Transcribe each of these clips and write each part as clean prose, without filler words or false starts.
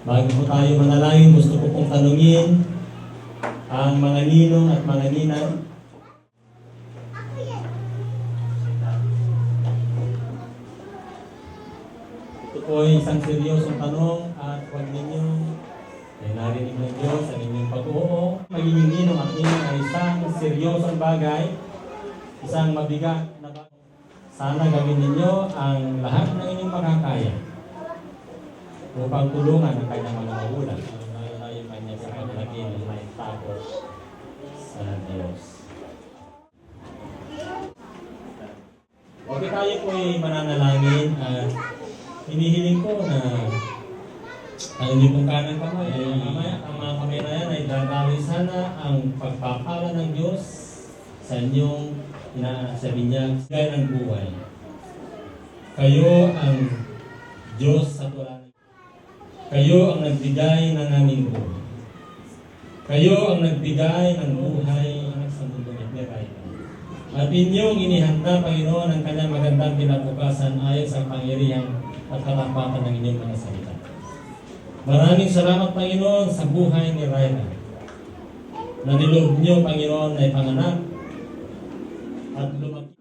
Bago po tayo manalangin, gusto ko pong tanungin ang mga ninong at mga ninang. Ito po ay isang seryosong tanong at huwag ninyong narinig ng Diyos sa inyong pag-oo. Magiging ninong at ninang ay isang seryosong bagay, isang mabigat na bagay. Sana gawin ninyo ang lahat ng inyong makakaya upang tulungan ang kanyang mga magulang. Lalo yung kanya sa paglaki ng may takot sa Diyos. Okay, tayo po ay mananalangin at hinihiling ko na ang inyong pong kanang kamay ay ang mga kamay na yan ay dadaloy sana ang pagpapala ng Diyos sa inyong sabi niya, gaya ng buhay. Kayo ang Diyos sa Torah. Kayo ang nagbigay ng aming buhay. Kayo ang nagbigay ng buhay sa mundong itineray. At inyong inihanda, Panginoon, ang kanyang magandang kinabukasan ayon sa pangyarihan at katapatan ng inyong mga salita. Maraming salamat, Panginoon, sa buhay ni Raina. Na niloob niyo, Panginoon, ay panganak at lumaki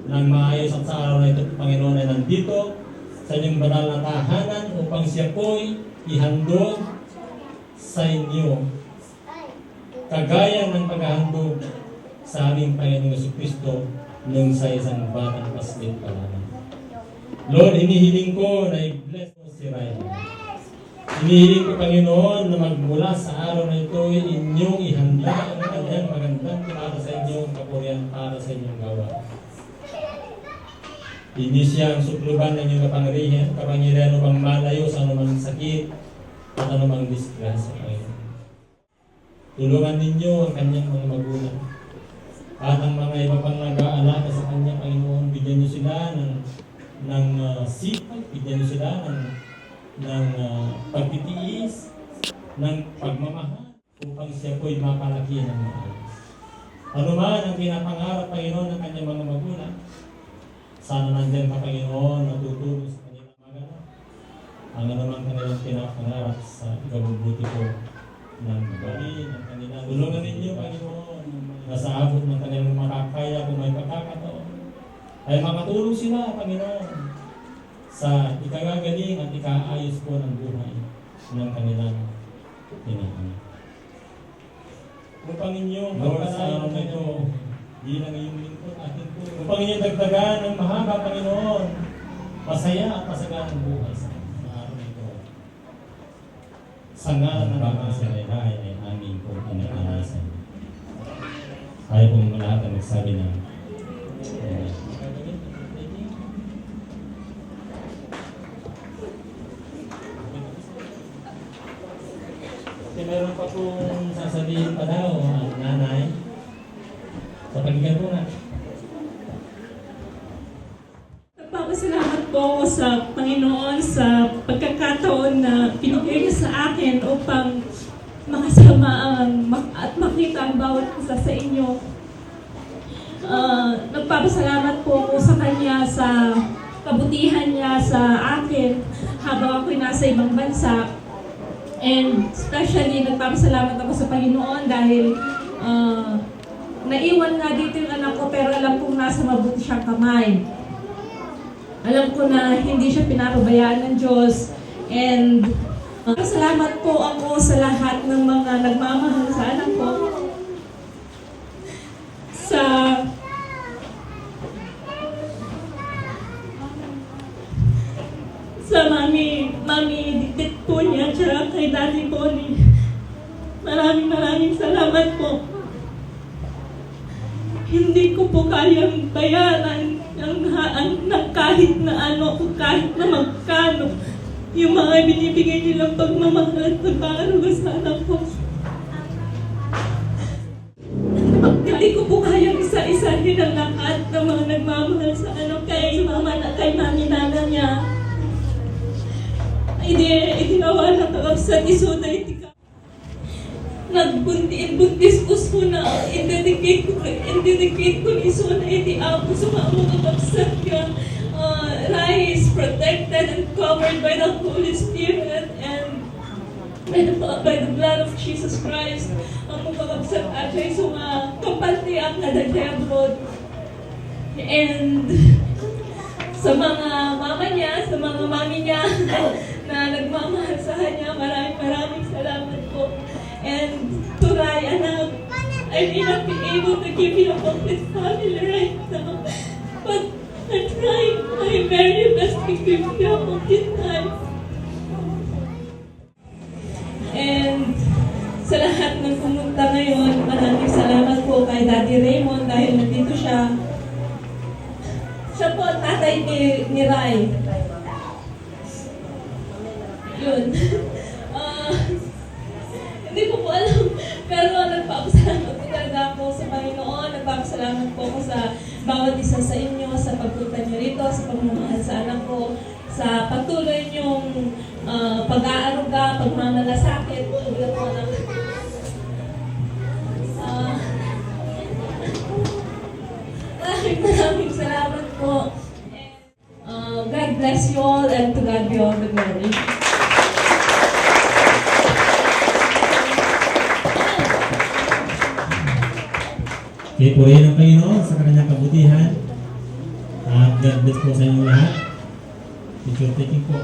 ng maayos at sa araw na ito, Panginoon, ay nandito sa inyong banal na tahanan upang siya po'y ihandog sa inyo kagaya ng paghahandog sa aming Panginoong Jesucristo nung sa isang batang paslit pa lamang. Lord, hinihiling ko na i-bless mo si Ryan. Hinihiling ko, Panginoon, na magmula sa araw na ito inyong ihanda ang kanyang magandang para sa inyong kapurihan, para sa inyong gawa. Hindi siya ang sukluban ng inyong kapangyarihan upang malayo sa anumang sakit at anumang disgrasya, Panginoon. Tulungan ninyo ang kanyang mga magulang at ang mga iba pang nag-aalaga sa kanya, Panginoon. Bigyan niyo sila ng sipag, bigyan niyo sila ng pagtitiis, ng pagmamahal upang siya po'y mapalaki ng maayos. Ano man ang pinapangarap, Panginoon, ng kanyang mga magulang, sana nandiyan ka, Panginoon, natutulong sa kanilang maganap. Ang naman kanilang pinapangarap sa ikabubuti ko ng gawain, ang kanilang tulungan ninyo, Panginoon, na sa abot ng kanilang makakaya kung may pagkakataon, ay makatulong sila, Panginoon, sa ikagagaling at ikaayos po ng buhay ng kanilang pinanganak. Upang inyong pagkasama na ito, bilang iyong lingkod atin po. Upang inyong dagdagan ng mahaba, Panginoon, masaya at masaganang buhay sa araw na ito. Sa ngalan ng Ama sa Lalay ay aming po pinag-anasan. Tayo pong lahat ang nagsabi ng meron pa pong sasabihin pa daw ang nanay. Sa pagkigan po na. Nagpapasalamat po ako sa Panginoon sa pagkakataon na pinigay niya sa akin upang makasama at makita ang bawat isa sa inyo. Nagpapasalamat po ako sa Kanya sa kabutihan niya sa akin habang ako'y nasa ibang bansa. And especially, nagpapasalamat ako sa Panginoon dahil naiwan nga dito yung anak ko pero alam kong nasa mabuti siyang kamay. Alam ko na hindi siya pinapabayaan ng Diyos. And salamat po ako sa lahat ng mga nagmamahal sa anak ko. Sa mami dikit po niya, tsaka kay Daddy Bonnie. Maraming salamat po. Hindi ko po kayang bayaran ng kahit na ano, kahit na magkano, yung mga binibigay nilang pagmamahal at pagkakaruga sa anak ko. Hindi ko po kayang isa-isahin ang lahat ng mga nagmamahal sa ano, kay mama na kay mami nana niya. Itinawa na ka sa isuda itika. Nagbuntis ko na indedicate ko ni Suna iti apo sumamo kapagsak ka. Rai is protected and covered by the Holy Spirit, and by the blood of Jesus Christ, ang magkakabsat at siya kampante ang nadagayabot. And sa mga mama niya, sa mga mami niya na nagmamahal sa kanya, maraming salamat po. And Turay, anak, I may not be able to give you a complete family right now, but I'm trying my very best to give you a complete life. And sa lahat ng pumunta ngayon, maraming salamat po kay Daddy Raymond dahil nandito siya. Siya po ang tatay ni Rai. Yun. Hindi ko po alam, pero nagpapasalamat po talaga ako sa Panginoon. Nagpapasalamat po ako sa bawat isa sa inyo, sa pagpunta niyo rito, sa pagmamahal sa anak ko, sa patuloy niyong pag-aaruga, pagmamalasakit, tulad po ng maraming salamat po. God bless you all and to God be all the glory. Purihin ang Panginoon sa kanyang kabutihan. At God bless po sa inyong lahat. Teacher taking po.